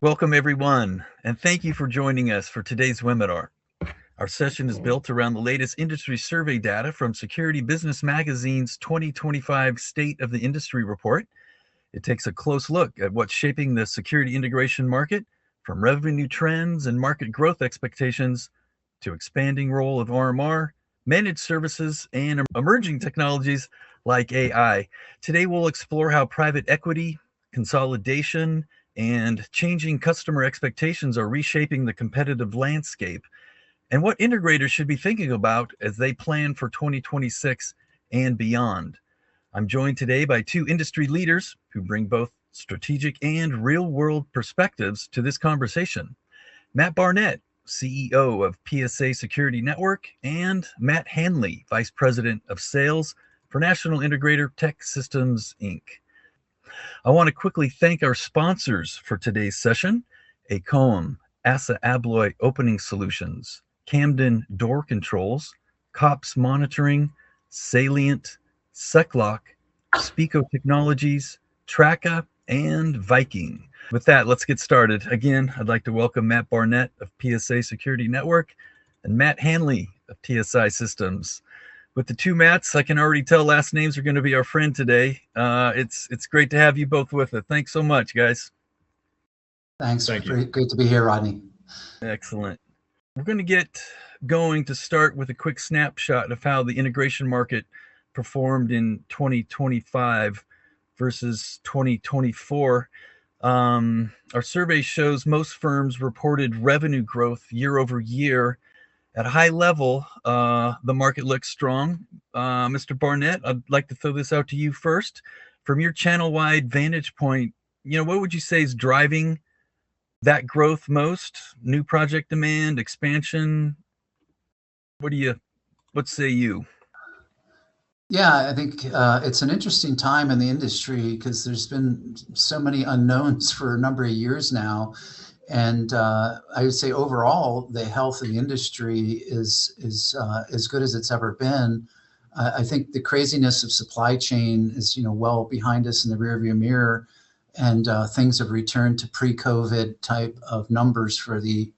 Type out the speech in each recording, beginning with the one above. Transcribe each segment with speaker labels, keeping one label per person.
Speaker 1: Welcome everyone, and thank you for joining us for today's webinar. Our session is built around the latest industry survey data from Security Business Magazine's 2025 State of the Industry Report. It takes a close look at what's shaping the security integration market, from revenue trends and market growth expectations to expanding role of RMR, managed services, and emerging technologies like AI. Today we'll explore how private equity, consolidation, and changing customer expectations are reshaping the competitive landscape, and what integrators should be thinking about as they plan for 2026 and beyond. I'm joined today by two industry leaders who bring both strategic and real-world perspectives to this conversation. Matt Barnette, CEO of PSA Security Network, and Matt Hanley, Vice President of Sales for National Integrator Tech Systems, Inc. I want to quickly thank our sponsors for today's session: ACOM, ASA Abloy Opening Solutions, Camden Door Controls, COPS Monitoring, Salient, SecLock, Spico Technologies, Traka, and Viking. With that, let's get started. Again, I'd like to welcome Matt Barnette of PSA Security Network and Matt Hanley of TSI Systems. With the two Matts, I can already tell last names are going to be our friend today. It's great to have you both with us. Thanks so much, guys.
Speaker 2: Thanks. Thank you. Great to be here, Rodney.
Speaker 1: Excellent. We're going to get going to start with a quick snapshot of how the integration market performed in 2025 versus 2024. Our survey shows most firms reported revenue growth year over year. At a high level, the market looks strong. Mr. Barnette, I'd like to throw this out to you first. From your channel-wide vantage point, what would you say is driving that growth most? New project demand, expansion? What say you?
Speaker 2: Yeah, I think it's an interesting time in the industry because there's been so many unknowns for a number of years now. And I would say overall, the health of the industry is as good as it's ever been. I think the craziness of supply chain is well behind us in the rearview mirror, and things have returned to pre-COVID type of numbers for the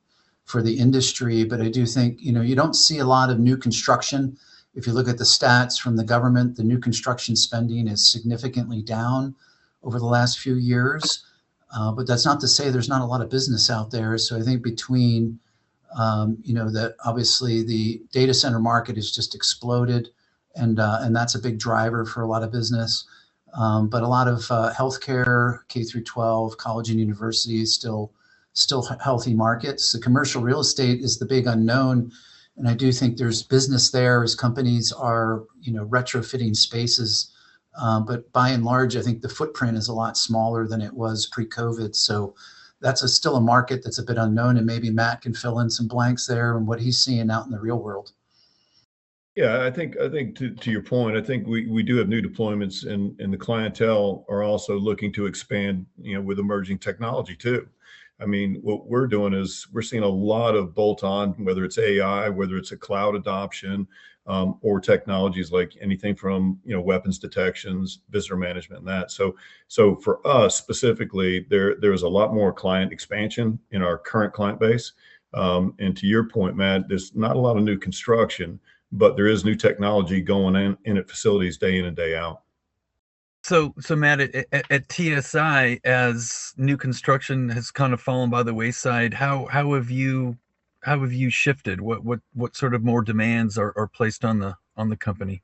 Speaker 2: industry. But I do think you don't see a lot of new construction. If you look at the stats from the government, the new construction spending is significantly down over the last few years. But that's not to say there's not a lot of business out there. So I think between, that obviously the data center market has just exploded, and that's a big driver for a lot of business. But a lot of healthcare, K through 12, college and universities, still healthy markets. The commercial real estate is the big unknown, and I do think there's business there as companies are, retrofitting spaces. But by and large, I think the footprint is a lot smaller than it was pre-COVID. So that's still a market that's a bit unknown, and maybe Matt can fill in some blanks there and what he's seeing out in the real world.
Speaker 3: Yeah, I think to your point, I think we do have new deployments, and the clientele are also looking to expand, with emerging technology too. I mean, what we're doing is we're seeing a lot of bolt-on, whether it's AI, whether it's a cloud adoption, or technologies like anything from weapons detections, visitor management, and that. So for us specifically, there's a lot more client expansion in our current client base. And to your point, Matt, there's not a lot of new construction, but there is new technology going in at facilities day in and day out.
Speaker 1: So Matt, at TSI, as new construction has kind of fallen by the wayside, how have you shifted? What sort of more demands are placed on the company?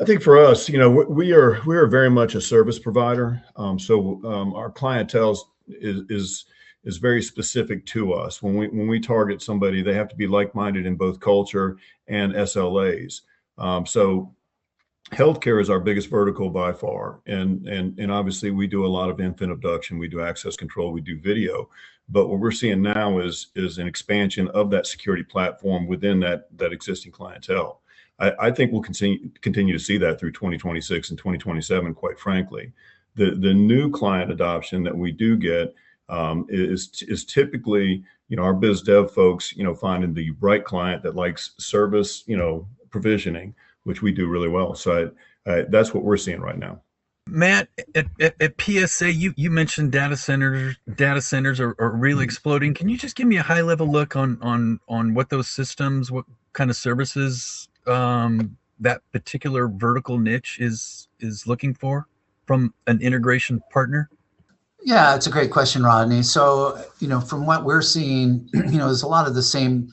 Speaker 3: I think for us, we are very much a service provider. So our clientele is very specific to us. When we target somebody, they have to be like-minded in both culture and SLAs. So healthcare is our biggest vertical by far, and obviously we do a lot of infant abduction, we do access control, we do video. But what we're seeing now is an expansion of that security platform within that existing clientele. I think we'll continue to see that through 2026 and 2027. Quite frankly, the new client adoption that we do get is typically our biz dev folks finding the right client that likes service provisioning, which we do really well. So that's what we're seeing right now.
Speaker 1: Matt, at PSA, you mentioned data centers are really exploding. Can you just give me a high level look on what those systems, what kind of services that particular vertical niche is looking for from an integration partner?
Speaker 2: Yeah, it's a great question, Rodney. So, from what we're seeing, there's a lot of the same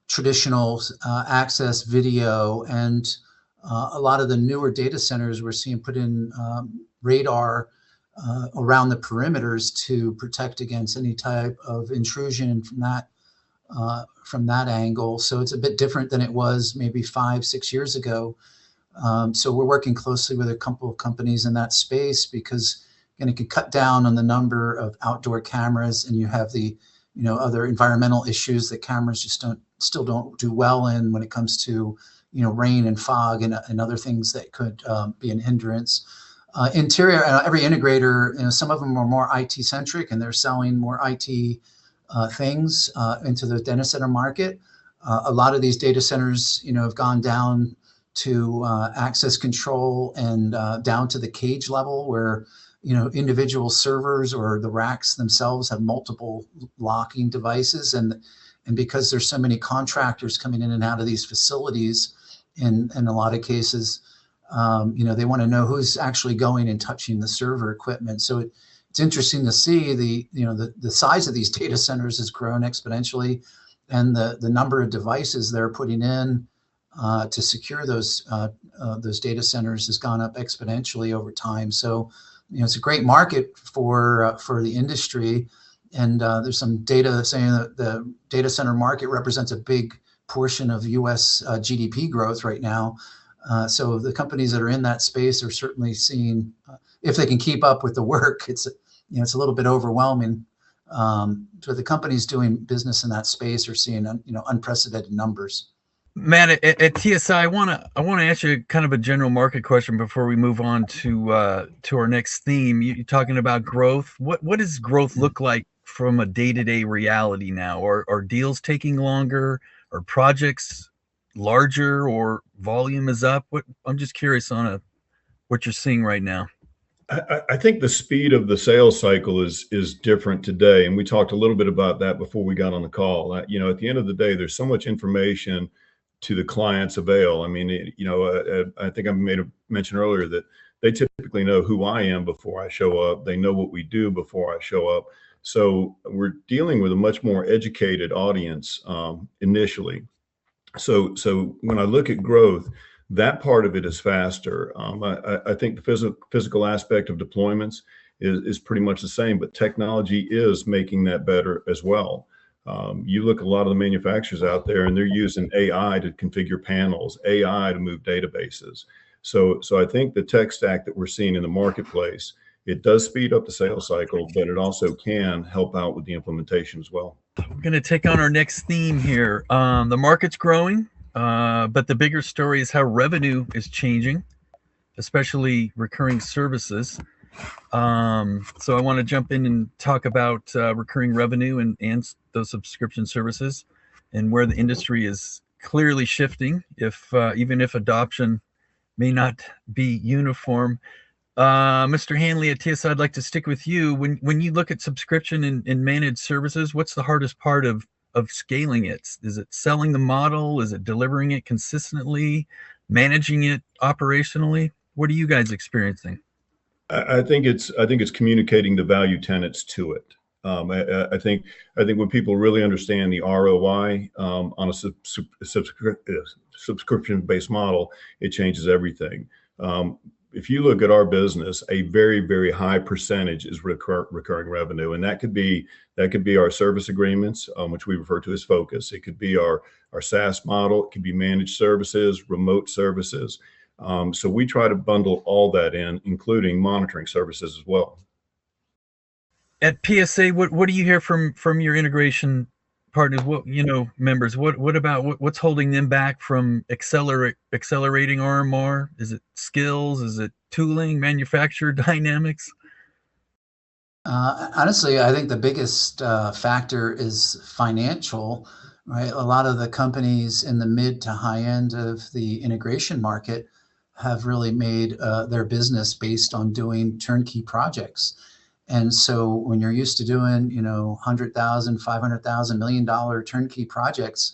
Speaker 2: traditional access video and a lot of the newer data centers we're seeing put in radar around the perimeters to protect against any type of intrusion from that angle. So it's a bit different than it was maybe 5-6 years ago. So we're working closely with a couple of companies in that space because it can cut down on the number of outdoor cameras, and you have the other environmental issues that cameras just still don't do well in when it comes to rain and fog and other things that could be an hindrance. Interior, every integrator, some of them are more IT centric and they're selling more IT things into the data center market. A lot of these data centers have gone down to access control and down to the cage level where individual servers or the racks themselves have multiple locking devices, and because there's so many contractors coming in and out of these facilities, in a lot of cases, they want to know who's actually going and touching the server equipment. So it's interesting to see the size of these data centers has grown exponentially, and the number of devices they're putting in to secure those data centers has gone up exponentially over time. So it's a great market for the industry, and there's some data saying that the data center market represents a big portion of U.S. GDP growth right now. So the companies that are in that space are certainly seeing, if they can keep up with the work, it's a little bit overwhelming. So the companies doing business in that space are seeing unprecedented numbers.
Speaker 1: Matt, at TSI, I want to ask you kind of a general market question before we move on to our next theme. You're talking about growth. What does growth look like from a day-to-day reality now? Are deals taking longer? Are projects larger, or volume is up? I'm just curious on what you're seeing right now.
Speaker 3: I think the speed of the sales cycle is different today, and we talked a little bit about that before we got on the call. At the end of the day, there's so much information to the client's avail. I mean, I think I made a mention earlier that they typically know who I am before I show up. They know what we do before I show up. So we're dealing with a much more educated audience initially. So when I look at growth, that part of it is faster. I think the physical aspect of deployments is pretty much the same, but technology is making that better as well. You look at a lot of the manufacturers out there, and they're using AI to configure panels, AI to move databases. So I think the tech stack that we're seeing in the marketplace, it does speed up the sales cycle, but it also can help out with the implementation as well.
Speaker 1: We're going to take on our next theme here. The market's growing, but the bigger story is how revenue is changing, especially recurring services. So I want to jump in and talk about recurring revenue and those subscription services, and where the industry is clearly shifting, even if adoption may not be uniform. Mr. Hanley at TSI, I'd like to stick with you. When you look at subscription and managed services, what's the hardest part of scaling it? Is it selling the model? Is it delivering it consistently? Managing it operationally? What are you guys experiencing?
Speaker 3: I think it's communicating the value tenets to it. I think when people really understand the ROI on a subscription-based model, it changes everything. If you look at our business, a very, very high percentage is recurring revenue, and that could be our service agreements, which we refer to as focus. It could be our SaaS model. It could be managed services, remote services. So we try to bundle all that in, including monitoring services as well.
Speaker 1: At PSA, what do you hear from your integration partners? Members? What about what's holding them back from accelerating RMR? Is it skills? Is it tooling, manufacturer dynamics?
Speaker 2: Honestly, I think the biggest factor is financial, right? A lot of the companies in the mid to high end of the integration market have really made their business based on doing turnkey projects. And so when you're used to doing, $100,000, $500,000, $1 million turnkey projects,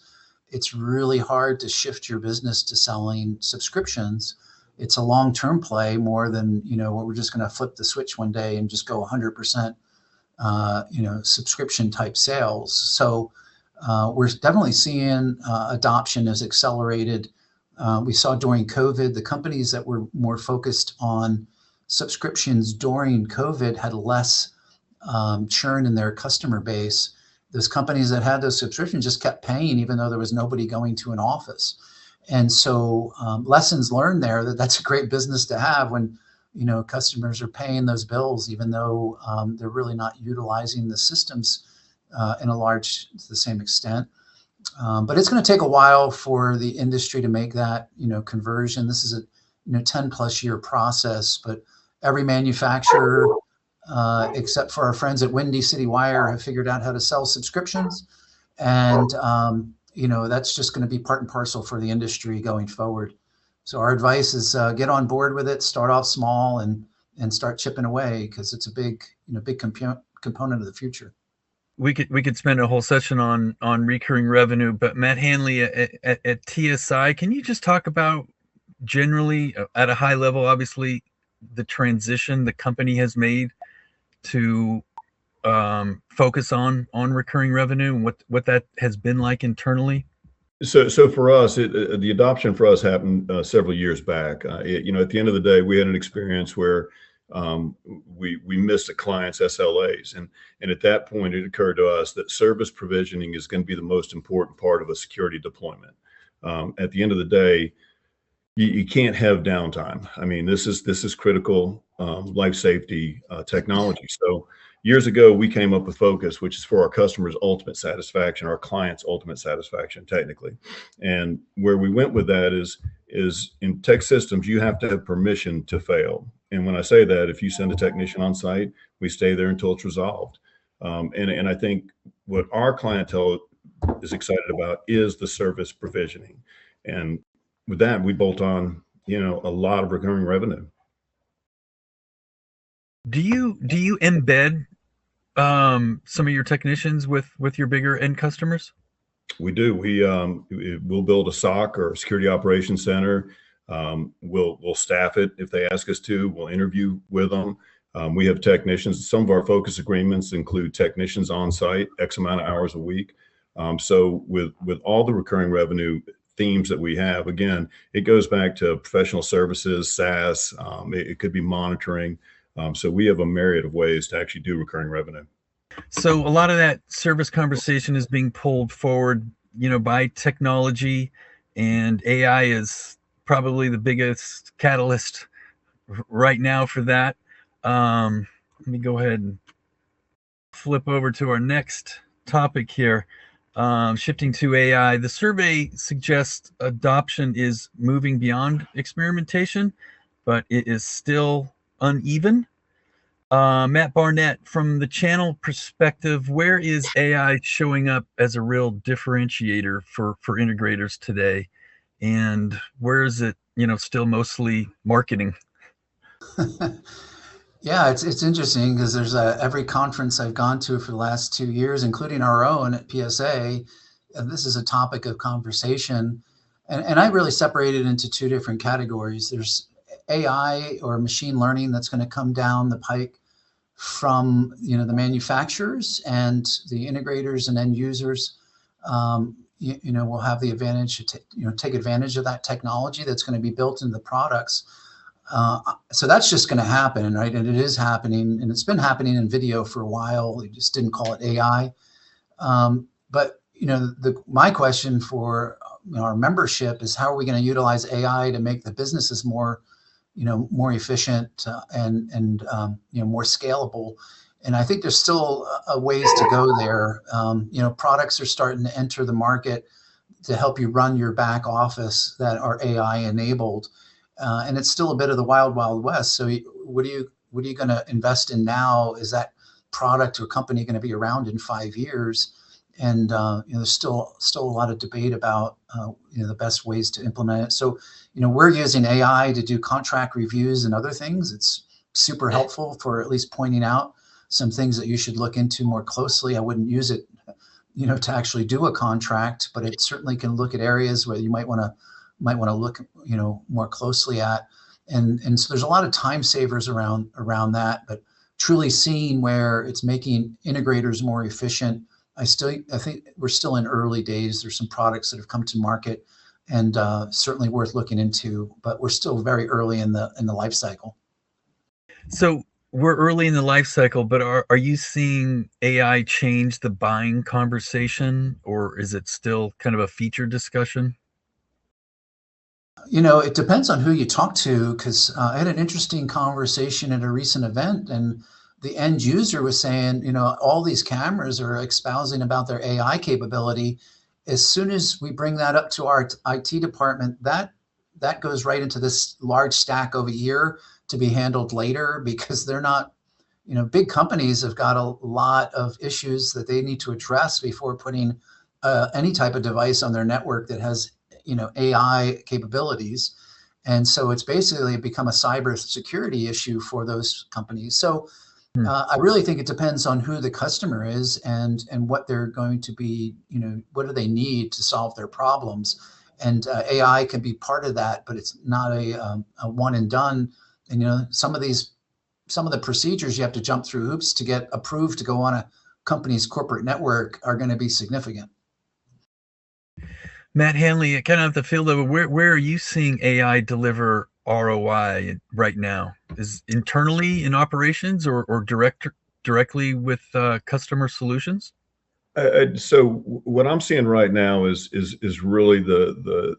Speaker 2: it's really hard to shift your business to selling subscriptions. It's a long-term play more than, what we're just going to flip the switch one day and just go 100%, subscription type sales. So we're definitely seeing adoption has accelerated. We saw during COVID, the companies that were more focused on subscriptions during COVID had less churn in their customer base. Those companies that had those subscriptions just kept paying, even though there was nobody going to an office. And so lessons learned there that's a great business to have when, customers are paying those bills, even though they're really not utilizing the systems in the same extent. But it's going to take a while for the industry to make that, conversion. This is a 10 plus year process, but every manufacturer, except for our friends at Windy City Wire, have figured out how to sell subscriptions. And, that's just going to be part and parcel for the industry going forward. So our advice is get on board with it, start off small and start chipping away, because it's a big component of the future.
Speaker 1: We could spend a whole session on recurring revenue, but Matt Hanley at TSI, can you just talk about generally at a high level, obviously, the transition the company has made to focus on recurring revenue and what that has been like internally?
Speaker 3: So for us, the adoption for us happened several years back. At the end of the day, we had an experience where we missed a client's SLAs, and at that point, it occurred to us that service provisioning is going to be the most important part of a security deployment. At the end of the day, you can't have downtime. I mean, this is critical life safety technology. So years ago, we came up with Focus, which is for our customers' ultimate satisfaction, our clients' ultimate satisfaction, technically. And where we went with that is in tech systems, you have to have permission to fail. And when I say that, if you send a technician on site, we stay there until it's resolved. And I think what our clientele is excited about is the service provisioning. And with that, we bolt on, a lot of recurring revenue.
Speaker 1: Do you embed some of your technicians with your bigger end customers?
Speaker 3: We do. We'll build a SOC or a security operations center. We'll staff it if they ask us to. We'll interview with them. We have technicians. Some of our focus agreements include technicians on site, X amount of hours a week. So with all the recurring revenue themes that we have, again, it goes back to professional services, SaaS. It could be monitoring. So we have a myriad of ways to actually do recurring revenue.
Speaker 1: So a lot of that service conversation is being pulled forward, by technology, and AI is probably the biggest catalyst right now for that. Let me go ahead and flip over to our next topic here. Shifting to AI, the survey suggests adoption is moving beyond experimentation, but it is still uneven. Matt Barnette, from the channel perspective, where is AI showing up as a real differentiator for integrators today? And where is it, still mostly marketing?
Speaker 2: Yeah, it's interesting because there's every conference I've gone to for the last 2 years, including our own at PSA, and this is a topic of conversation. And I really separate it into two different categories. There's AI or machine learning that's going to come down the pike from the manufacturers, and the integrators and end users will have the advantage to take advantage of that technology that's going to be built into the products. So that's just going to happen, right? And it is happening, and it's been happening in video for a while. They just didn't call it AI. But my question for our membership is, how are we going to utilize AI to make the businesses more efficient and more scalable? And I think there's still a ways to go there. Products are starting to enter the market to help you run your back office that are AI enabled. And it's still a bit of the wild, wild west. So what are you going to invest in now? Is that product or company going to be around in 5 years? And there's still a lot of debate about the best ways to implement it. So we're using AI to do contract reviews and other things. It's super helpful for at least pointing out some things that you should look into more closely. I wouldn't use it to actually do a contract, but it certainly can look at areas where you might want to look more closely at. And so there's a lot of time savers around that, but truly seeing where it's making integrators more efficient. I think we're still in early days. There's some products that have come to market and certainly worth looking into, but we're still very early in the life cycle.
Speaker 1: So we're early in the life cycle, but are you seeing AI change the buying conversation, or is it still kind of a feature discussion?
Speaker 2: It depends on who you talk to, because I had an interesting conversation at a recent event, and the end user was saying, all these cameras are espousing about their AI capability. As soon as we bring that up to our IT department, that goes right into this large stack over here to be handled later, because they're not, big companies have got a lot of issues that they need to address before putting any type of device on their network that has AI capabilities. And so it's basically become a cyber security issue for those companies. So I really think it depends on who the customer is and what they're going to be, what do they need to solve their problems. And AI can be part of that, but it's not a one and done. And, some of the procedures you have to jump through hoops to get approved to go on a company's corporate network are going to be significant.
Speaker 1: Matt Hanley, kind of at the field level, where are you seeing AI deliver ROI right now? Is internally in operations or directly with customer solutions?
Speaker 3: So what I'm seeing right now is really the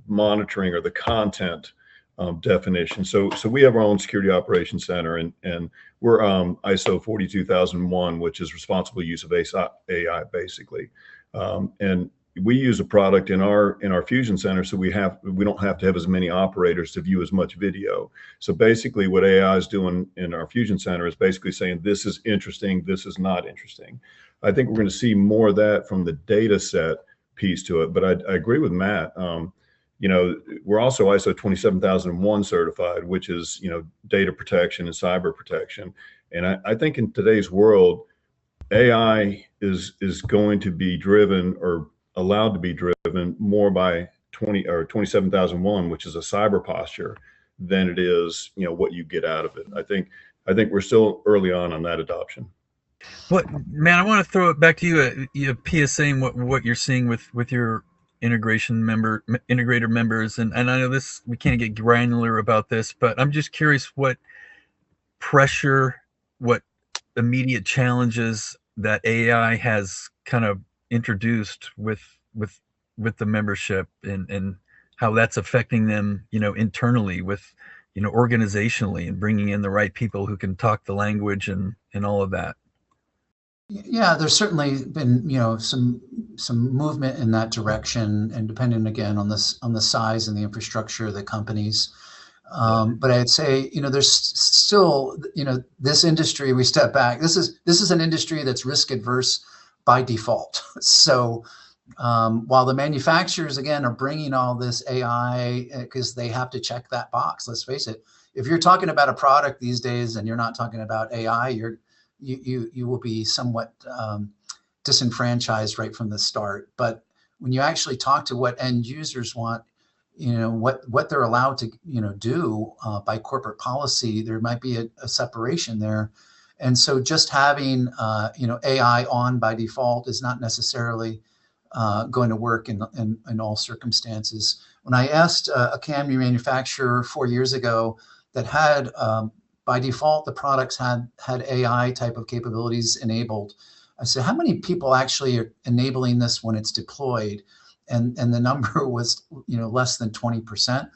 Speaker 3: monitoring or the content definition. So we have our own security operations center, and we're ISO 42001, which is responsible use of AI basically, and we use a product in our fusion center, so we don't have to have as many operators to view as much video. So basically what AI is doing in our fusion center is basically saying, this is interesting, this is not interesting. I think we're going to see more of that from the data set piece to it. But I agree with Matt. We're also ISO 27001 certified, which is, data protection and cyber protection. And I think in today's world, AI is going to be driven or allowed to be driven more by 27001, which is a cyber posture, than it is, what you get out of it. I think we're still early on that adoption.
Speaker 1: Matt, I want to throw it back to you, PSA, and what you're seeing with your integrator members. And I know we can't get granular about this, but I'm just curious what pressure, what immediate challenges that AI has kind of introduced with the membership, and how that's affecting them, internally, with, organizationally, and bringing in the right people who can talk the language and all of that.
Speaker 2: Yeah, there's certainly been, some movement in that direction, and depending again on the size and the infrastructure of the companies. But I'd say, there's still, this industry, we step back. This is an industry that's risk adverse by default. So while the manufacturers, again, are bringing all this AI because they have to check that box, let's face it. If you're talking about a product these days and you're not talking about AI, you will be somewhat disenfranchised right from the start. But when you actually talk to what end users want, what they're allowed to do by corporate policy, there might be a separation there. And so just having AI on by default is not necessarily going to work in all circumstances. When I asked a camera manufacturer 4 years ago that had by default, the products had AI type of capabilities enabled, I said, how many people actually are enabling this when it's deployed? And the number was, less than 20%.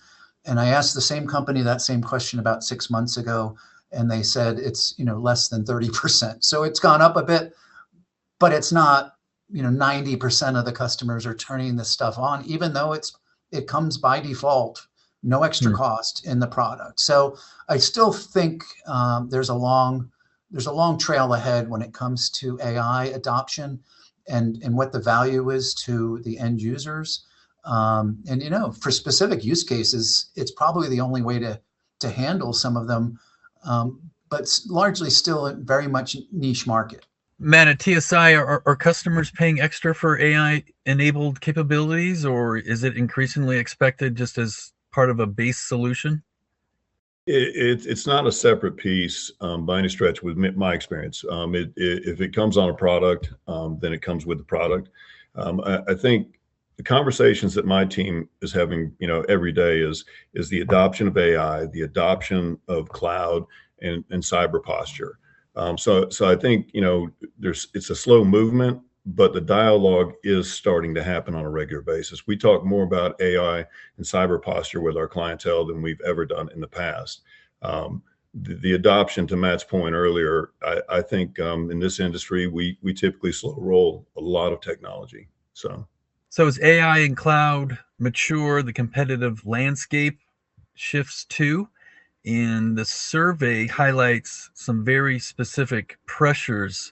Speaker 2: And I asked the same company that same question about 6 months ago, and they said it's, less than 30%. So it's gone up a bit, but it's not, 90% of the customers are turning this stuff on, even though it comes by default, no extra cost in the product. So I still think there's a long trail ahead when it comes to AI adoption. and what the value is to the end users. And, you know, for specific use cases, it's probably the only way to handle some of them, but largely still a very much niche market.
Speaker 1: Matt, at TSI, are customers paying extra for AI-enabled capabilities, or is it increasingly expected just as part of a base solution?
Speaker 3: It's not a separate piece by any stretch with my experience. If it comes on a product, then it comes with the product. I think the conversations that my team is having, you know, every day is the adoption of AI, the adoption of cloud and cyber posture. So I think, you know, it's a slow movement, but the dialogue is starting to happen on a regular basis. We talk more about AI and cyber posture with our clientele than we've ever done in the past. The adoption, to Matt's point earlier, I think in this industry, we typically slow roll a lot of technology. So
Speaker 1: as AI and cloud mature, the competitive landscape shifts too. And the survey highlights some very specific pressures.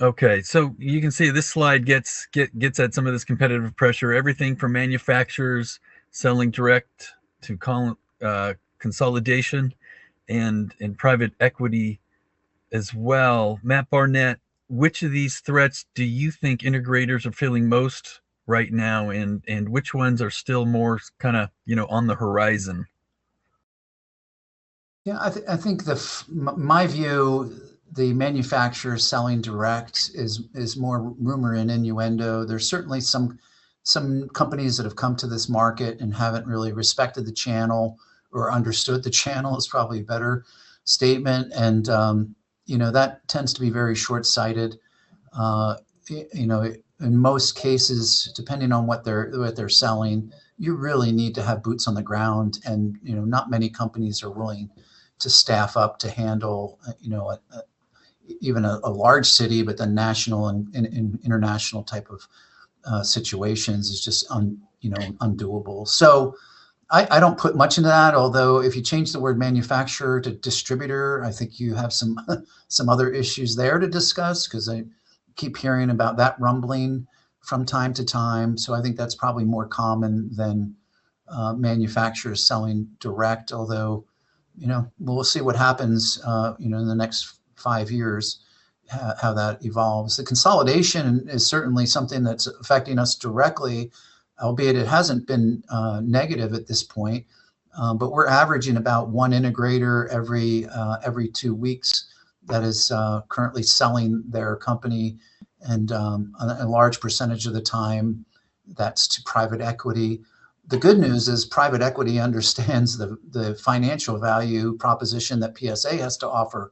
Speaker 1: Okay, so you can see this slide gets at some of this competitive pressure, everything from manufacturers selling direct to consolidation and private equity as well. Matt Barnette, which of these threats do you think integrators are feeling most right now, and which ones are still more kind of, you know, on the horizon?
Speaker 2: Yeah, I think my view, the manufacturers selling direct is more rumor and innuendo. There's certainly some companies that have come to this market and haven't really respected the channel or understood the channel is probably a better statement. And you know, that tends to be very short-sighted. You know, in most cases, depending on what they're selling, you really need to have boots on the ground, and you know, not many companies are willing to staff up to handle, you know, even a large city, but then national and international type of situations is just undoable. So I don't put much into that. Although if you change the word manufacturer to distributor, I think you have some other issues there to discuss, because I keep hearing about that rumbling from time to time. So I think that's probably more common than manufacturers selling direct. Although, you know, we'll see what happens, you know, in the next 5 years, how that evolves. The consolidation is certainly something that's affecting us directly, albeit it hasn't been negative at this point. But we're averaging about one integrator every 2 weeks that is currently selling their company, and a large percentage of the time that's to private equity. The good news is private equity understands the financial value proposition that PSA has to offer.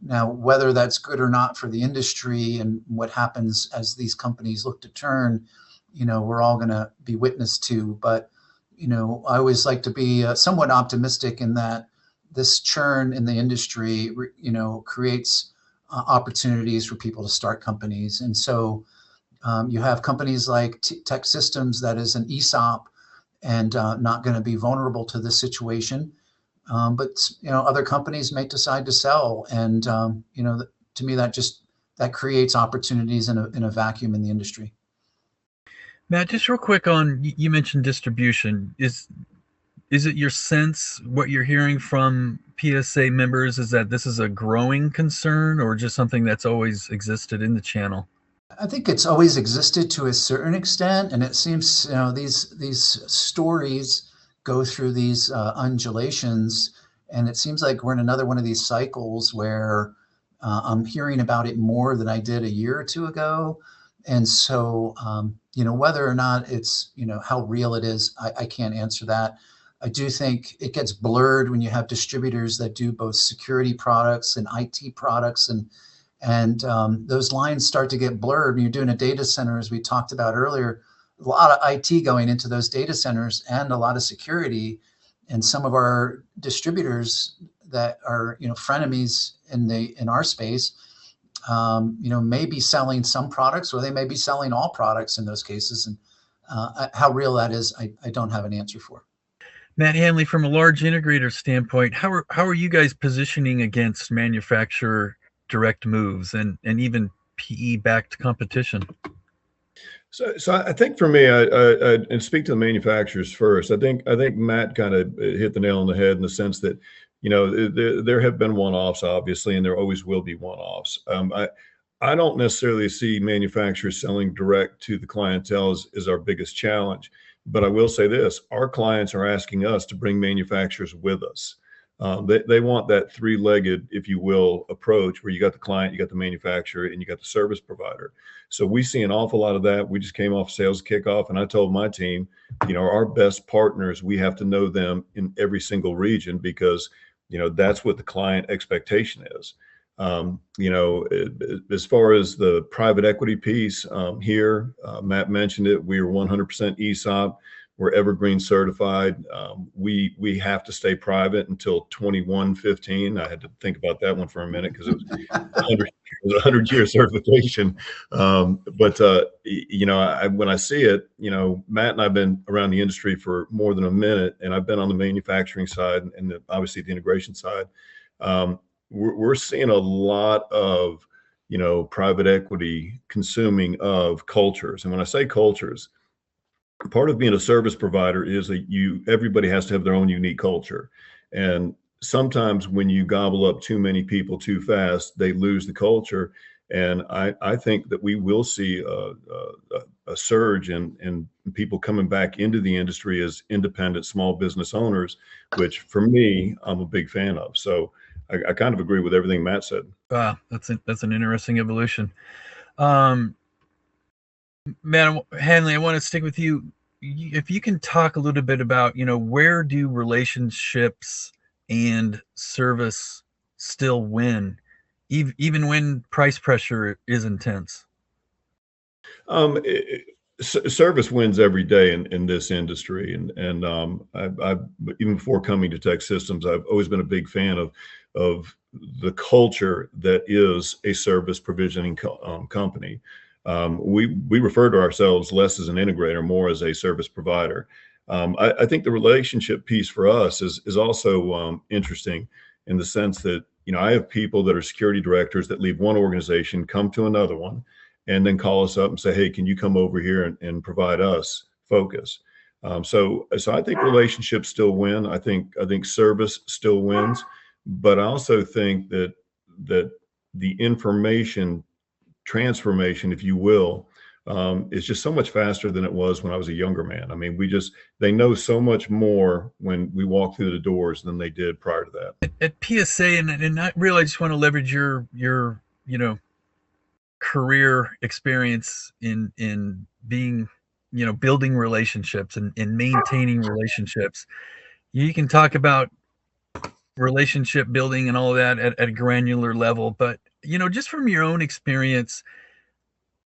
Speaker 2: Now, whether that's good or not for the industry and what happens as these companies look to turn, you know, we're all going to be witness to. But, you know, I always like to be somewhat optimistic in that this churn in the industry, you know, creates opportunities for people to start companies. And so you have companies like Tech Systems that is an ESOP and not going to be vulnerable to this situation. But, you know, other companies may decide to sell. And, you know, to me, that creates opportunities in a vacuum in the industry.
Speaker 1: Matt, just real quick on, you mentioned distribution. Is it your sense, what you're hearing from PSA members, is that this is a growing concern, or just something that's always existed in the channel?
Speaker 2: I think it's always existed to a certain extent, and it seems, you know, these stories go through these undulations, and it seems like we're in another one of these cycles where I'm hearing about it more than I did a year or two ago. And so, you know, whether or not it's, you know, how real it is, I can't answer that. I do think it gets blurred when you have distributors that do both security products and IT products, and those lines start to get blurred when you're doing a data center, as we talked about earlier. A lot of IT going into those data centers and a lot of security, and some of our distributors that are, you know, frenemies in our space, you know, may be selling some products, or they may be selling all products in those cases. And how real that is, I don't have an answer for.
Speaker 1: Matt Hanley, from a large integrator standpoint, how are you guys positioning against manufacturer direct moves and even PE-backed competition?
Speaker 3: So I think for me, and speak to the manufacturers first. I think Matt kind of hit the nail on the head in the sense that, you know, there have been one-offs, obviously, and there always will be one-offs. I don't necessarily see manufacturers selling direct to the clientele as our biggest challenge, but I will say this: our clients are asking us to bring manufacturers with us. They want that three-legged, if you will, approach where you got the client, you got the manufacturer, and you got the service provider. So we see an awful lot of that. We just came off sales kickoff, and I told my team, you know, our best partners, we have to know them in every single region because, you know, that's what the client expectation is. You know, as far as the private equity piece here, Matt mentioned it. We are 100% ESOP. We're evergreen certified. We have to stay private until 2115. I had to think about that one for a minute because it was a 100-year certification. You know, when I see it, you know, Matt and I've been around the industry for more than a minute, and I've been on the manufacturing side and obviously the integration side. We're seeing a lot of, you know, private equity consuming of cultures. And when I say cultures, part of being a service provider is that everybody has to have their own unique culture. And sometimes when you gobble up too many people too fast, they lose the culture. And I think that we will see a surge in people coming back into the industry as independent small business owners, which for me, I'm a big fan of. So I kind of agree with everything Matt said.
Speaker 1: Wow, that's an interesting evolution. Matt Hanley, I want to stick with you. If you can talk a little bit about, you know, where do relationships and service still win, even when price pressure is intense?
Speaker 3: Service wins every day in this industry, and I've even before coming to Tech Systems, I've always been a big fan of the culture that is a service provisioning company. We refer to ourselves less as an integrator, more as a service provider. I think the relationship piece for us is also interesting in the sense that, you know, I have people that are security directors that leave one organization, come to another one, and then call us up and say, hey, can you come over here and provide us focus? So I think relationships still win. I think service still wins, but I also think that the information transformation, if you will, is just so much faster than it was when I was a younger man. I mean, they know so much more when we walk through the doors than they did prior to that.
Speaker 1: At PSA, and I really just want to leverage your you know, career experience in being, you know, building relationships and maintaining relationships. You can talk about relationship building and all of that at a granular level, but, you know, just from your own experience,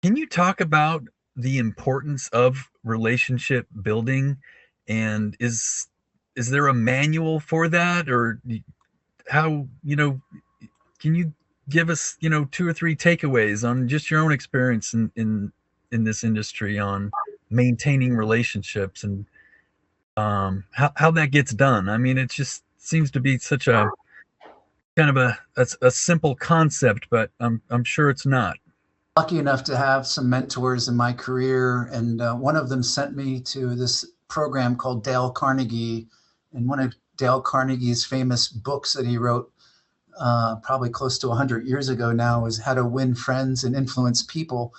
Speaker 1: can you talk about the importance of relationship building? And is there a manual for that, or how, you know, can you give us, you know, 2 or 3 takeaways on just your own experience in this industry on maintaining relationships and how that gets done? I mean, it just seems to be such a kind of a simple concept, but I'm sure it's not.
Speaker 2: Lucky enough to have some mentors in my career, and one of them sent me to this program called Dale Carnegie, and one of Dale Carnegie's famous books that he wrote probably close to 100 years ago now is How to Win Friends and Influence People.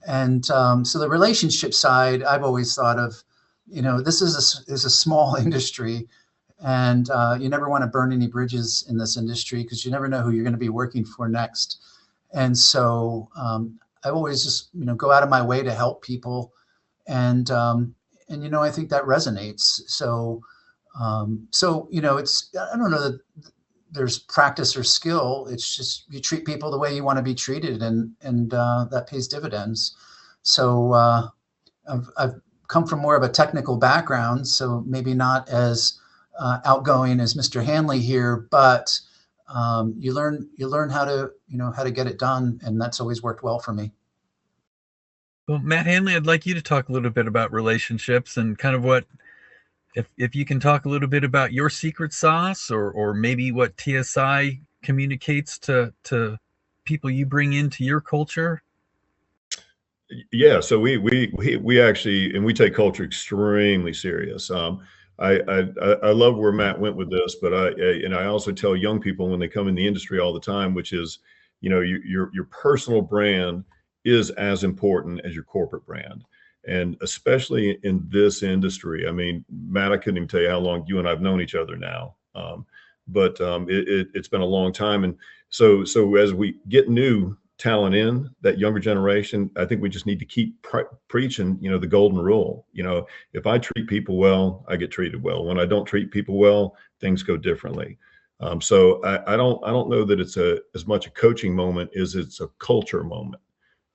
Speaker 2: And so the relationship side, I've always thought of, you know, this is a small industry, and you never want to burn any bridges in this industry because you never know who you're going to be working for next. And so I always just, you know, go out of my way to help people, and you know, I think that resonates. So you know, I don't know that there's practice or skill. It's just you treat people the way you want to be treated, and that pays dividends. So I've come from more of a technical background, so maybe not as outgoing as Mr. Hanley here, but you learn how to get it done, and that's always worked well for me.
Speaker 1: Well, Matt Hanley, I'd like you to talk a little bit about relationships and kind of what, if you can talk a little bit about your secret sauce, or maybe what TSI communicates to people you bring into your culture.
Speaker 3: Yeah, so we actually, and we take culture extremely serious. I love where Matt went with this, but I also tell young people when they come in the industry all the time, which is, your personal brand is as important as your corporate brand, and especially in this industry. I mean, Matt, I couldn't even tell you how long you and I've known each other now, but it's been a long time, and so as we get new talent in that younger generation, I think we just need to keep preaching, the golden rule. If I treat people well, I get treated well. When I don't treat people well, things go differently. So I don't know that it's as much a coaching moment as it's a culture moment.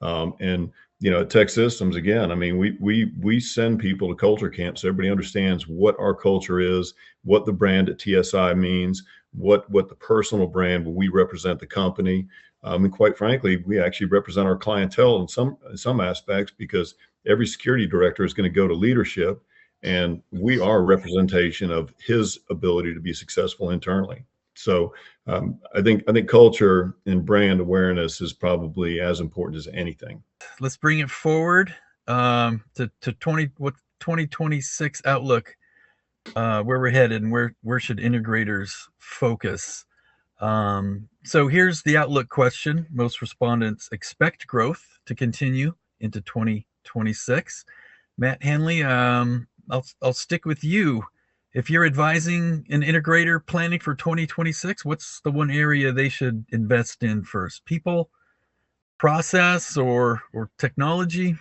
Speaker 3: And at Tech Systems, again, I mean, we send people to culture camps. So everybody understands what our culture is, what the brand at TSI means, what the personal brand, when we represent the company. And quite frankly, we actually represent our clientele in some aspects, because every security director is going to go to leadership, and we are a representation of his ability to be successful internally. So I think culture and brand awareness is probably as important as anything.
Speaker 1: Let's bring it forward to 2026 outlook, where we're headed, and where should integrators focus. So here's the outlook question. Most respondents expect growth to continue into 2026. Matt Hanley, I'll stick with you. If you're advising an integrator planning for 2026, what's the one area they should invest in first? People, process, or technology?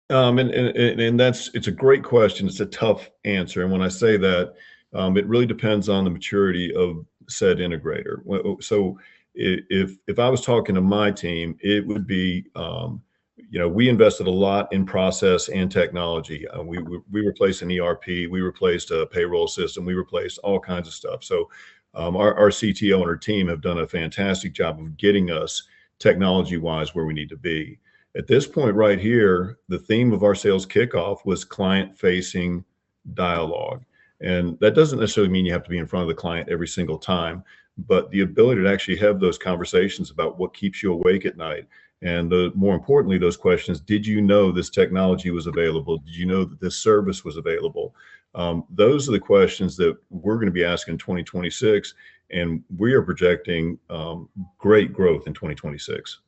Speaker 3: And it's a great question. It's a tough answer. And when I say that, it really depends on the maturity of said integrator. So if I was talking to my team, it would be, we invested a lot in process and technology. We replaced an ERP, we replaced a payroll system, we replaced all kinds of stuff. So our CTO and our team have done a fantastic job of getting us technology-wise where we need to be. At this point right here, the theme of our sales kickoff was client-facing dialogue. And that doesn't necessarily mean you have to be in front of the client every single time, but the ability to actually have those conversations about what keeps you awake at night. And more importantly, those questions: did you know this technology was available? Did you know that this service was available? Those are the questions that we're going to be asking in 2026, and we are projecting great growth in 2026.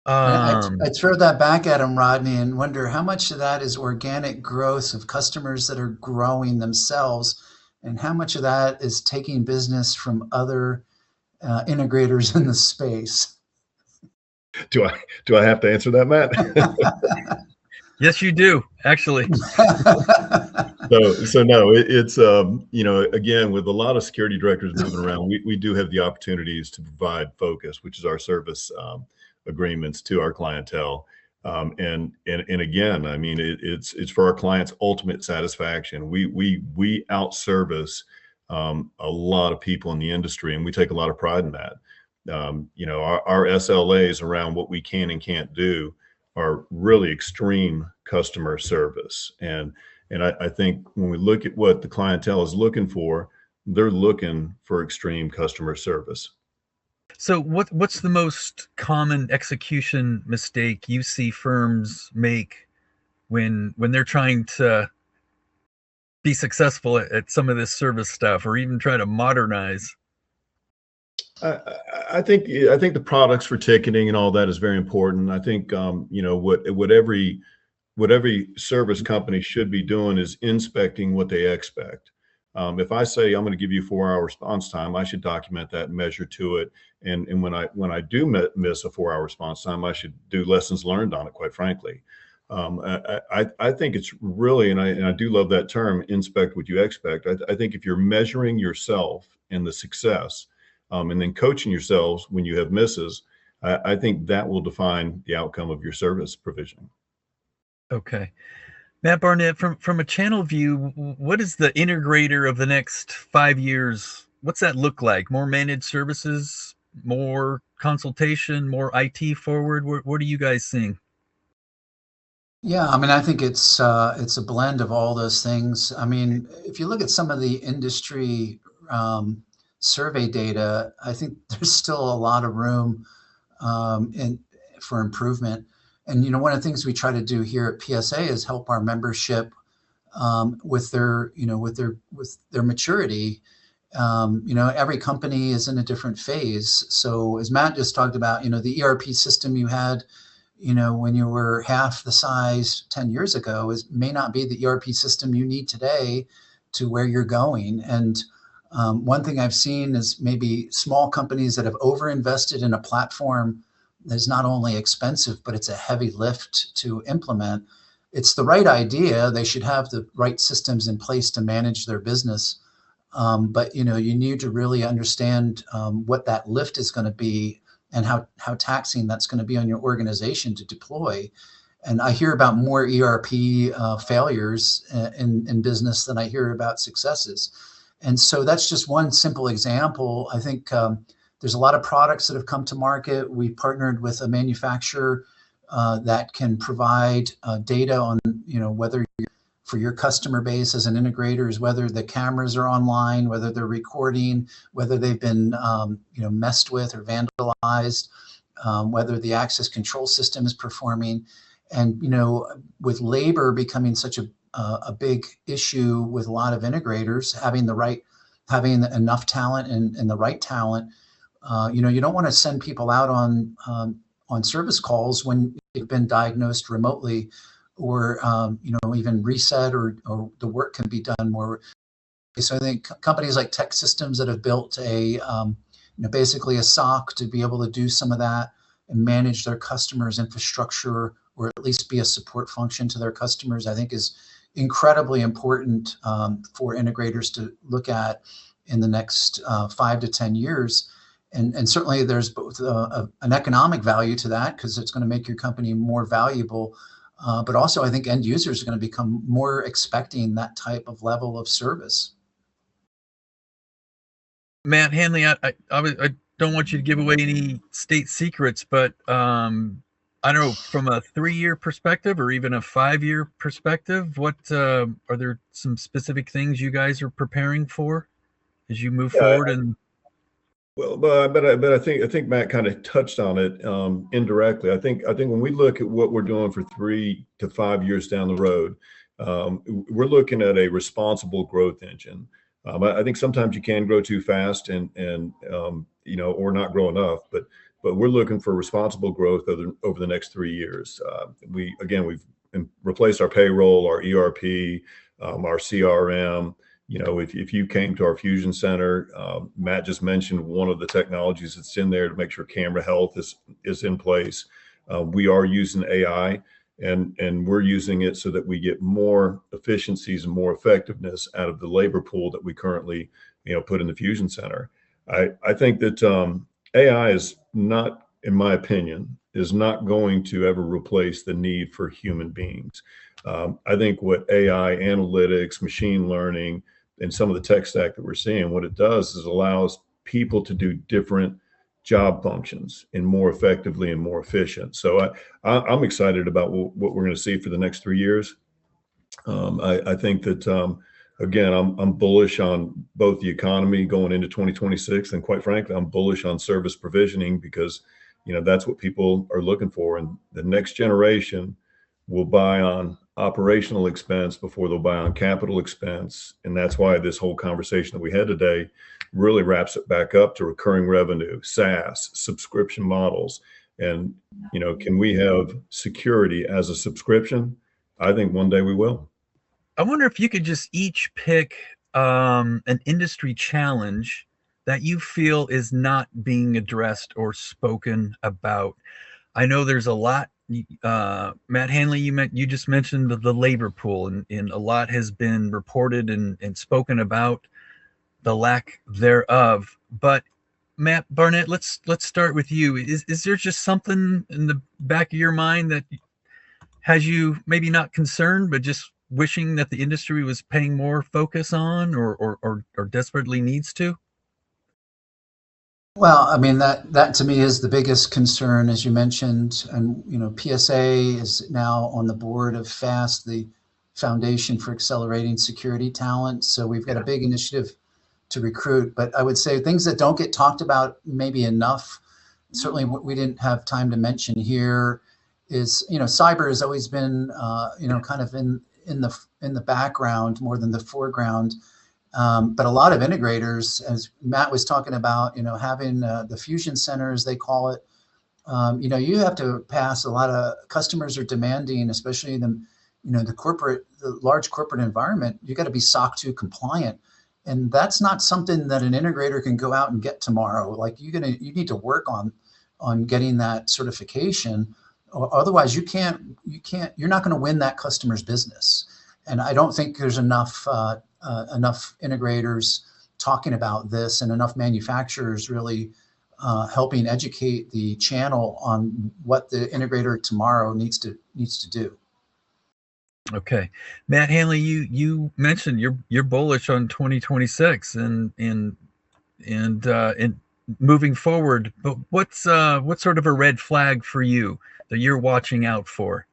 Speaker 2: I throw that back at him, Rodney, and wonder how much of that is organic growth of customers that are growing themselves, and how much of that is taking business from other integrators in the space.
Speaker 3: Do I have to answer that, Matt?
Speaker 1: Yes, you do, actually.
Speaker 3: So no, it's again, with a lot of security directors moving around, we do have the opportunities to provide focus, which is our service agreements to our clientele. And again, I mean, it's for our clients' ultimate satisfaction. We out-service a lot of people in the industry, and we take a lot of pride in that. Our SLAs around what we can and can't do are really extreme customer service. And I think when we look at what the clientele is looking for, they're looking for extreme customer service.
Speaker 1: So what's the most common execution mistake you see firms make when they're trying to be successful at some of this service stuff, or even try to modernize?
Speaker 3: I think the products for ticketing and all that is very important. I think what every service company should be doing is inspecting what they expect. If I say I'm going to give you 4-hour response time, I should document that and measure to it. And when I do miss a 4-hour response time, I should do lessons learned on it, quite frankly. I think it's really, and I do love that term, inspect what you expect. I think if you're measuring yourself and the success, and then coaching yourselves when you have misses, I think that will define the outcome of your service provisioning.
Speaker 1: Okay. Matt Barnette, from a channel view, what is the integrator of the next 5 years? What's that look like? More managed services, more consultation, more IT forward? What are you guys seeing?
Speaker 2: Yeah, I mean, I think it's a blend of all those things. I mean, if you look at some of the industry survey data, I think there's still a lot of room for improvement. And one of the things we try to do here at PSA is help our membership with their maturity. Every company is in a different phase. So as Matt just talked about, the ERP system you had, when you were half the size 10 years ago may not be the ERP system you need today to where you're going. And one thing I've seen is maybe small companies that have overinvested in a platform that's not only expensive, but it's a heavy lift to implement. It's the right idea. They should have the right systems in place to manage their business. But you need to really understand what that lift is going to be and how taxing that's going to be on your organization to deploy. And I hear about more ERP failures in business than I hear about successes. And so that's just one simple example. I think there's a lot of products that have come to market. We partnered with a manufacturer that can provide data on, whether for your customer base as an integrator is whether the cameras are online, whether they're recording, whether they've been messed with or vandalized, whether the access control system is performing. And with labor becoming such a big issue with a lot of integrators, having enough talent and the right talent, you don't want to send people out on service calls when you've been diagnosed remotely, or even reset, or the work can be done more. So I think companies like Tech Systems that have built basically a SOC to be able to do some of that and manage their customers' infrastructure, or at least be a support function to their customers, I think is incredibly important for integrators to look at in the next 5 to 10 years. And certainly there's both an economic value to that, because it's going to make your company more valuable. But also, I think end users are going to become more expecting that type of level of service.
Speaker 1: Matt Hanley, I don't want you to give away any state secrets, but I don't know, from a 3-year perspective or even a 5-year perspective, what are there some specific things you guys are preparing for as you move forward? And
Speaker 3: well, but I think Matt kind of touched on it indirectly. I think when we look at what we're doing for 3 to 5 years down the road, we're looking at a responsible growth engine. I think sometimes you can grow too fast and or not grow enough, but we're looking for responsible growth over the next 3 years. We've replaced our payroll, our ERP, our CRM. If you came to our Fusion Center, Matt just mentioned one of the technologies that's in there to make sure camera health is in place. We are using AI, and we're using it so that we get more efficiencies and more effectiveness out of the labor pool that we currently put in the Fusion Center. I think that AI is not, in my opinion, is not going to ever replace the need for human beings. I think what AI, analytics, machine learning, and some of the tech stack that we're seeing, what it does is allows people to do different job functions and more effectively and more efficient. So I'm excited about what we're going to see for the next 3 years. I think that, again, I'm bullish on both the economy going into 2026, and quite frankly, I'm bullish on service provisioning, because that's what people are looking for. And the next generation will buy on operational expense before they'll buy on capital expense. And that's why this whole conversation that we had today really wraps it back up to recurring revenue, SaaS, subscription models. And, can we have security as a subscription? I think one day we will.
Speaker 1: I wonder if you could just each pick an industry challenge that you feel is not being addressed or spoken about. I know there's a lot. Matt Hanley, you just mentioned the labor pool, and a lot has been reported and spoken about the lack thereof. But Matt Barnette, let's start with you. Is there just something in the back of your mind that has you maybe not concerned, but just wishing that the industry was paying more focus on, or desperately needs to?
Speaker 2: Well, I mean, that to me is the biggest concern, as you mentioned. And, PSA is now on the board of FAST, the Foundation for Accelerating Security Talent. So we've got a big initiative to recruit. But I would say things that don't get talked about maybe enough, certainly what we didn't have time to mention here, is, cyber has always been, kind of in the background more than the foreground. But a lot of integrators, as Matt was talking about, having the fusion centers, they call it, you have to pass a lot of customers are demanding, especially the large corporate environment. You got to be SOC 2 compliant. And that's not something that an integrator can go out and get tomorrow. Like you need to work on getting that certification, or otherwise you're not going to win that customer's business. And I don't think there's enough integrators talking about this, and enough manufacturers really helping educate the channel on what the integrator tomorrow needs to do.
Speaker 1: Okay, Matt Hanley, you mentioned you're bullish on 2026 and moving forward, but what's sort of a red flag for you that you're watching out for?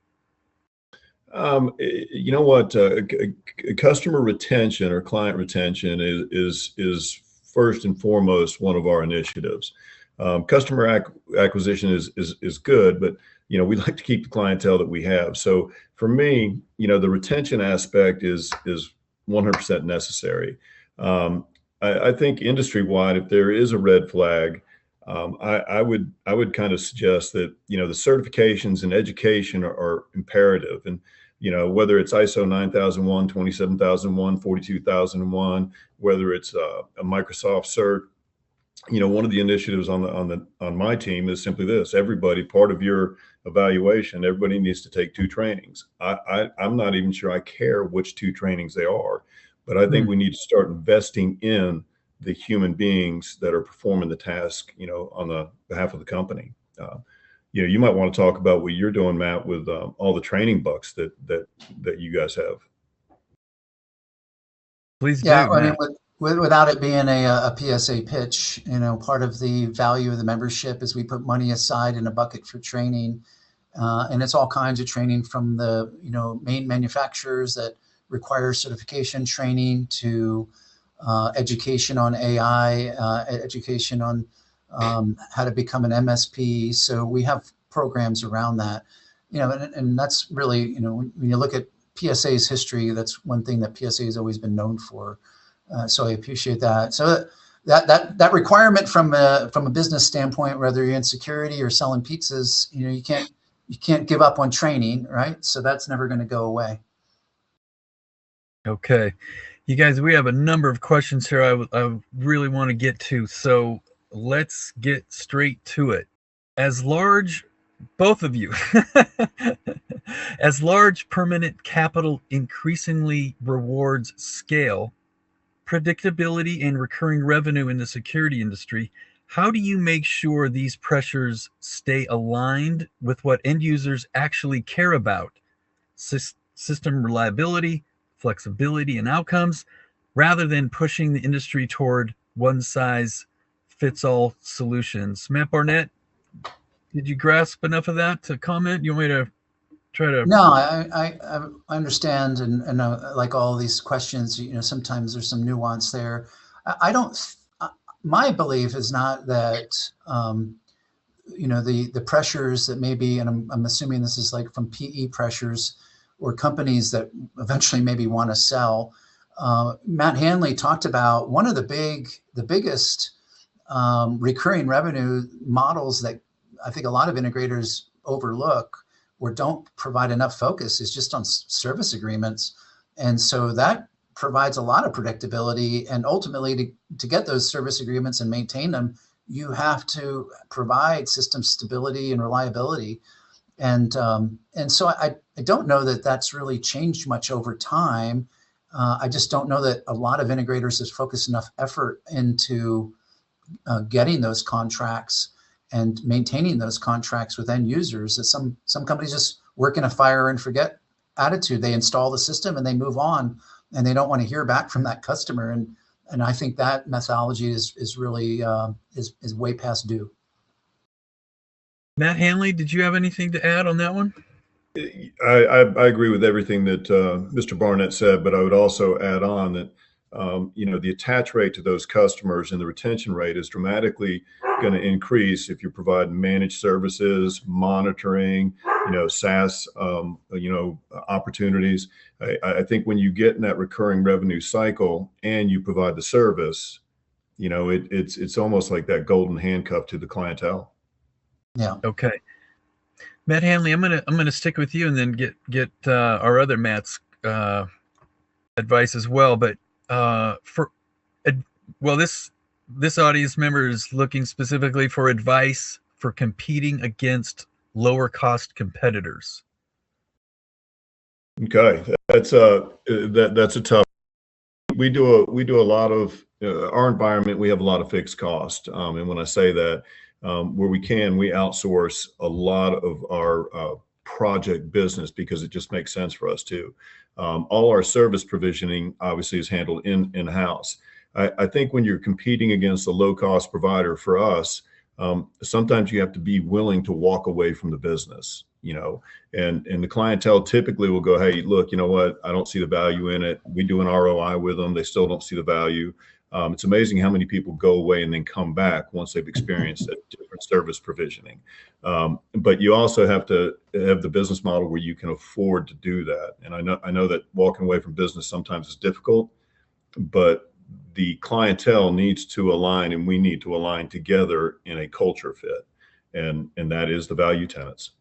Speaker 3: You know what? Customer retention or client retention is first and foremost one of our initiatives. Customer acquisition is good, but we like to keep the clientele that we have. So for me, the retention aspect is 100% necessary. I think industry-wide, if there is a red flag, I would kind of suggest that the certifications and education are imperative, and whether it's ISO 9001, 27001, 42001, whether it's a Microsoft cert. One of the initiatives on my team is simply this: everybody, part of your evaluation, everybody needs to take 2 trainings. I'm not even sure I care which 2 trainings they are, but I think we need to start investing in the human beings that are performing the task, on the behalf of the company. You might want to talk about what you're doing, Matt, with all the training bucks that you guys have.
Speaker 1: Please do.
Speaker 2: Yeah, I mean, without it being a PSA pitch, part of the value of the membership is we put money aside in a bucket for training, and it's all kinds of training, from the main manufacturers that require certification training to education on AI, education on how to become an MSP. So we have programs around that, and that's really, when you look at PSA's history, that's one thing that PSA has always been known for. So I appreciate that. So that requirement from a business standpoint, whether you're in security or selling pizzas, you can't give up on training, right? So that's never going to go away.
Speaker 1: Okay, you guys, we have a number of questions here I really want to get to, so let's get straight to it. As large, both of you, as large permanent capital increasingly rewards scale, predictability, and recurring revenue in the security industry, how do you make sure these pressures stay aligned with what end users actually care about? System reliability, flexibility, and outcomes, rather than pushing the industry toward one-size-fits-all solutions. Matt Barnette, did you grasp enough of that to comment? You want me to try to?
Speaker 2: No, I understand, and like all these questions, sometimes there's some nuance there. I don't. My belief is not that the pressures that maybe, and I'm assuming this is like from PE pressures or companies that eventually maybe want to sell. Matt Hanley talked about one of the biggest recurring revenue models that I think a lot of integrators overlook or don't provide enough focus is just on service agreements. And so that provides a lot of predictability, and ultimately to get those service agreements and maintain them, you have to provide system stability and reliability. And so I don't know that that's really changed much over time. I just don't know that a lot of integrators have focused enough effort into getting those contracts and maintaining those contracts with end users. That some companies just work in a fire and forget attitude. They install the system and they move on, and they don't want to hear back from that customer. And I think that methodology is really is way past due.
Speaker 1: Matt Hanley, did you have anything to add on that one?
Speaker 3: I agree with everything that Mr. Barnette said, but I would also add on that the attach rate to those customers and the retention rate is dramatically going to increase if you provide managed services, monitoring, SaaS, opportunities. I think when you get in that recurring revenue cycle and you provide the service, it's almost like that golden handcuff to the clientele.
Speaker 2: Yeah.
Speaker 1: Okay. Matt Hanley, I'm gonna stick with you and then get our other Matt's advice as well. But this audience member is looking specifically for advice for competing against lower cost competitors.
Speaker 3: Okay, that's a tough. We do a lot of our environment. We have a lot of fixed cost, and when I say that, where we can, we outsource a lot of our project business because it just makes sense for us to. All our service provisioning obviously is handled in-house. I think when you're competing against a low-cost provider for us, sometimes you have to be willing to walk away from the business, and the clientele typically will go, hey, look, you know what? I don't see the value in it. We do an ROI with them. They still don't see the value. It's amazing how many people go away and then come back once they've experienced a different service provisioning. But you also have to have the business model where you can afford to do that. And I know that walking away from business sometimes is difficult, but the clientele needs to align, and we need to align together in a culture fit. And that is the value tenets.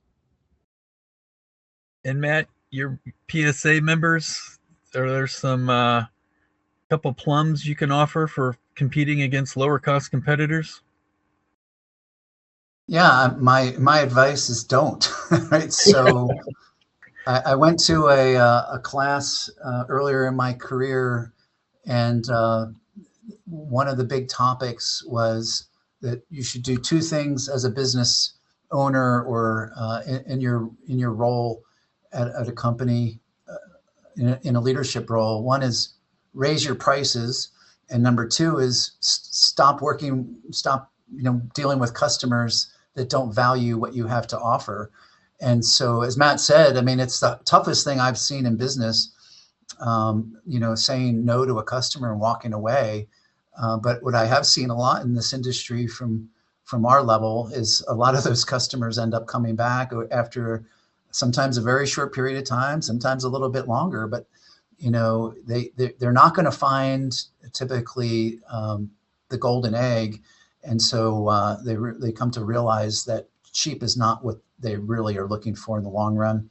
Speaker 1: And Matt, your PSA members, are there some couple plums you can offer for competing against lower cost competitors?
Speaker 2: Yeah, my advice is don't. Right. So I went to a class earlier in my career, and one of the big topics was that you should do two things as a business owner or in your role at a company, in a leadership role. One is raise your prices, and number two is stop dealing with customers that don't value what you have to offer. And so, as Matt said, I mean, it's the toughest thing I've seen in business, saying no to a customer and walking away. But what I have seen a lot in this industry from our level is a lot of those customers end up coming back after sometimes a very short period of time, sometimes a little bit longer. But they're not going to find typically the golden egg, and so they come to realize that cheap is not what they really are looking for in the long run.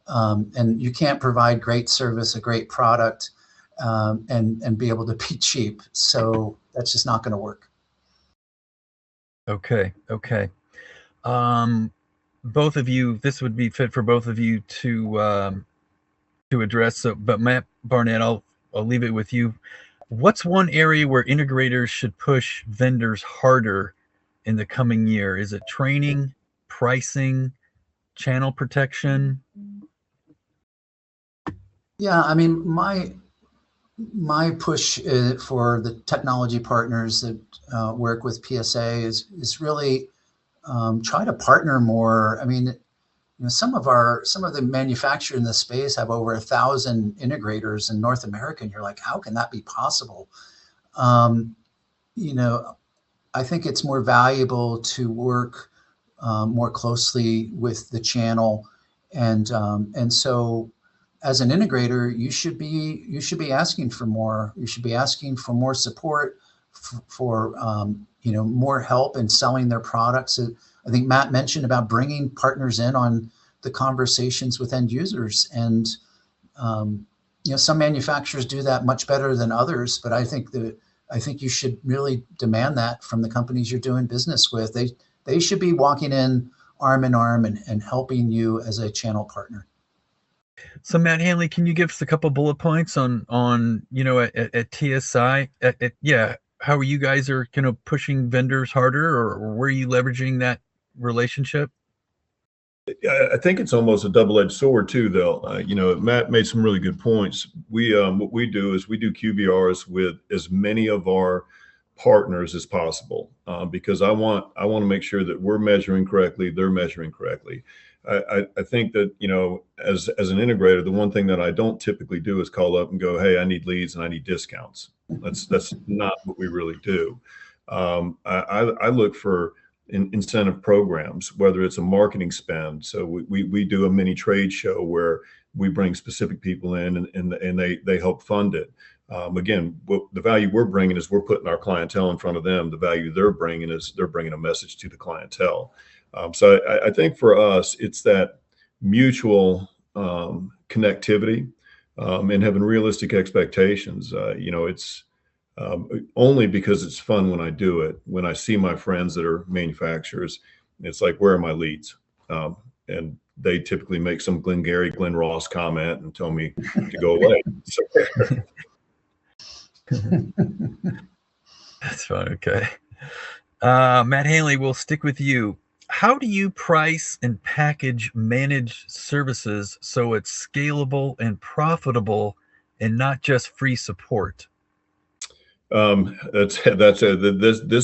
Speaker 2: And you can't provide great service, a great product, and be able to be cheap. So that's just not going to work.
Speaker 1: Okay. Both of you, this would be fit for both of you to address. So, but Matt Barnette, I'll leave it with you. What's one area where integrators should push vendors harder in the coming year? Is it training, pricing, channel protection?
Speaker 2: Yeah, I mean, my push for the technology partners that work with PSA is really try to partner more. I mean, some of the manufacturers in this space have over 1,000 integrators in North America, and you're like, how can that be possible? I think it's more valuable to work more closely with the channel, and so as an integrator, you should be asking for more. You should be asking for more support, for more help in selling their products. I think Matt mentioned about bringing partners in on the conversations with end users, and some manufacturers do that much better than others. But I think you should really demand that from the companies you're doing business with. They should be walking in arm in arm and helping you as a channel partner.
Speaker 1: So Matt Hanley, can you give us a couple bullet points on at TSI? How are you guys are pushing vendors harder, or where are you leveraging that relationship?
Speaker 3: I think it's almost a double-edged sword too, though. Matt made some really good points. What we do is we do QBRs with as many of our partners as possible, because I want to make sure that we're measuring correctly, they're measuring correctly. I think that, as an integrator, the one thing that I don't typically do is call up and go, hey, I need leads and I need discounts. That's not what we really do. I look for incentive programs, whether it's a marketing spend. So we do a mini trade show where we bring specific people in and they help fund it. Again, the value we're bringing is we're putting our clientele in front of them. The value they're bringing is they're bringing a message to the clientele. So I think for us, it's that mutual connectivity and having realistic expectations. It's only because it's fun when I do it. When I see my friends that are manufacturers, it's like, where are my leads? And they typically make some Glenn Ross comment and tell me to go away. So,
Speaker 1: that's fine. Okay. Matt Hanley, we'll stick with you. How do you price and package managed services so it's scalable and profitable and not just free support?
Speaker 3: This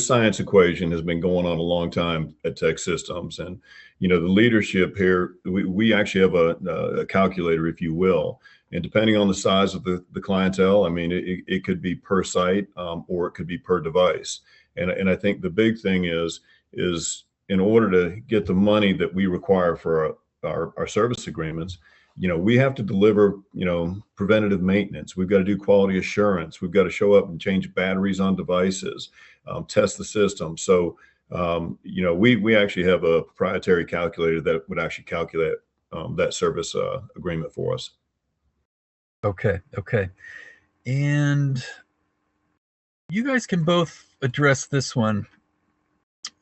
Speaker 3: science equation has been going on a long time at Tech Systems, and the leadership here, we actually have a calculator, if you will, and depending on the size of the clientele, I mean, it could be per site or it could be per device, and I think the big thing is in order to get the money that we require for our service agreements, we have to deliver, preventative maintenance. We've got to do quality assurance. We've got to show up and change batteries on devices, test the system. So, we actually have a proprietary calculator that would actually calculate that service agreement for us.
Speaker 1: Okay. And you guys can both address this one.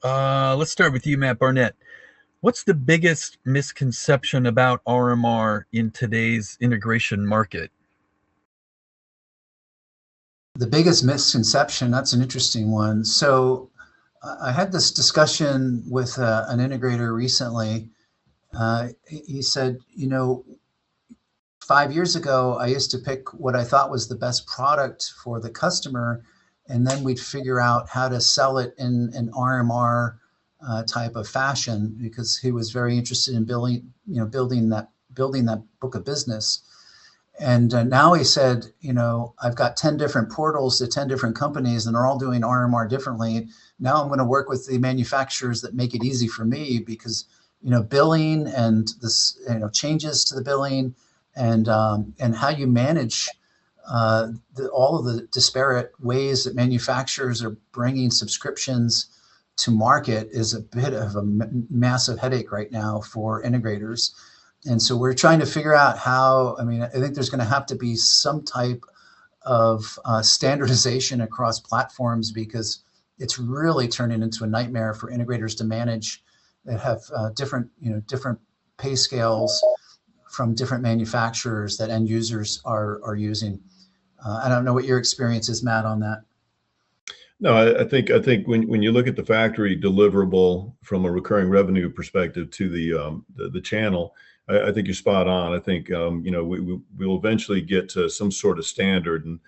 Speaker 1: Let's start with you, Matt Barnette. What's the biggest misconception about RMR in today's integration market?
Speaker 2: The biggest misconception, that's an interesting one. So I had this discussion with an integrator recently. He said, 5 years ago, I used to pick what I thought was the best product for the customer, and then we'd figure out how to sell it in an RMR type of fashion, because he was very interested in building that book of business. And now he said, I've got 10 different portals to 10 different companies, and they're all doing RMR differently. Now I'm going to work with the manufacturers that make it easy for me, because billing and this changes to the billing and how you manage all of the disparate ways that manufacturers are bringing subscriptions to market is a bit of a massive headache right now for integrators. And so we're trying to figure out how, I think there's going to have to be some type of standardization across platforms, because it's really turning into a nightmare for integrators to manage that have different pay scales from different manufacturers that end users are using. I don't know what your experience is, Matt, on that.
Speaker 3: No, I think when you look at the factory deliverable from a recurring revenue perspective to the channel, I think you're spot on. I think we'll eventually get to some sort of standard. And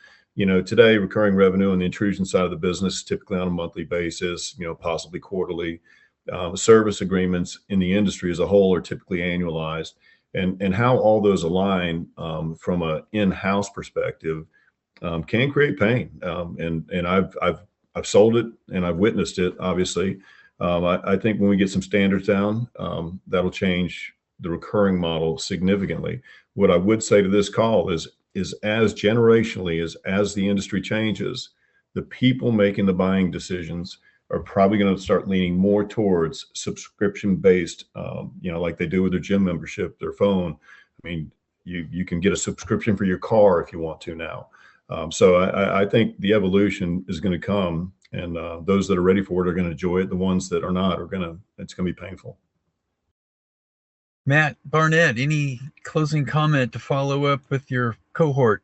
Speaker 3: today, recurring revenue on the intrusion side of the business, typically on a monthly basis, possibly quarterly. Service agreements in the industry as a whole are typically annualized, and how all those align from an in-house perspective can create pain. And I've sold it and I've witnessed it, obviously. I think when we get some standards down, that'll change the recurring model significantly. What I would say to this call is as generationally as the industry changes, the people making the buying decisions are probably going to start leaning more towards subscription-based, like they do with their gym membership, their phone. I mean, you can get a subscription for your car if you want to now. So I think the evolution is going to come, and those that are ready for it are going to enjoy it. The ones that are not it's going to be painful.
Speaker 1: Matt Barnette, any closing comment to follow up with your cohort?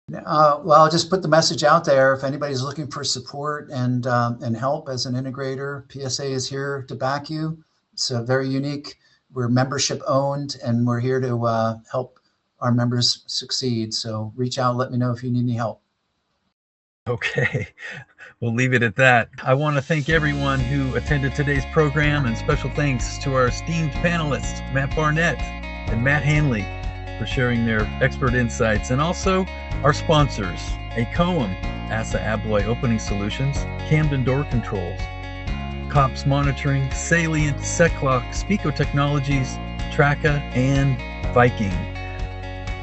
Speaker 2: Well, I'll just put the message out there. If anybody's looking for support and help as an integrator, PSA is here to back you. It's very unique. We're membership owned, and we're here to help our members succeed. So reach out, let me know if you need any help.
Speaker 1: Okay, we'll leave it at that. I want to thank everyone who attended today's program, and special thanks to our esteemed panelists, Matt Barnette and Matt Hanley, for sharing their expert insights, and also our sponsors, ACOM, ASA Abloy Opening Solutions, Camden Door Controls, COPS Monitoring, Salient, SecLock, Spico Technologies, Traca, and Viking.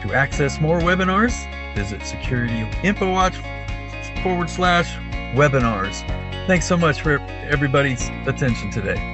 Speaker 1: To access more webinars, visit SecurityInfoWatch.com/webinars. Thanks so much for everybody's attention today.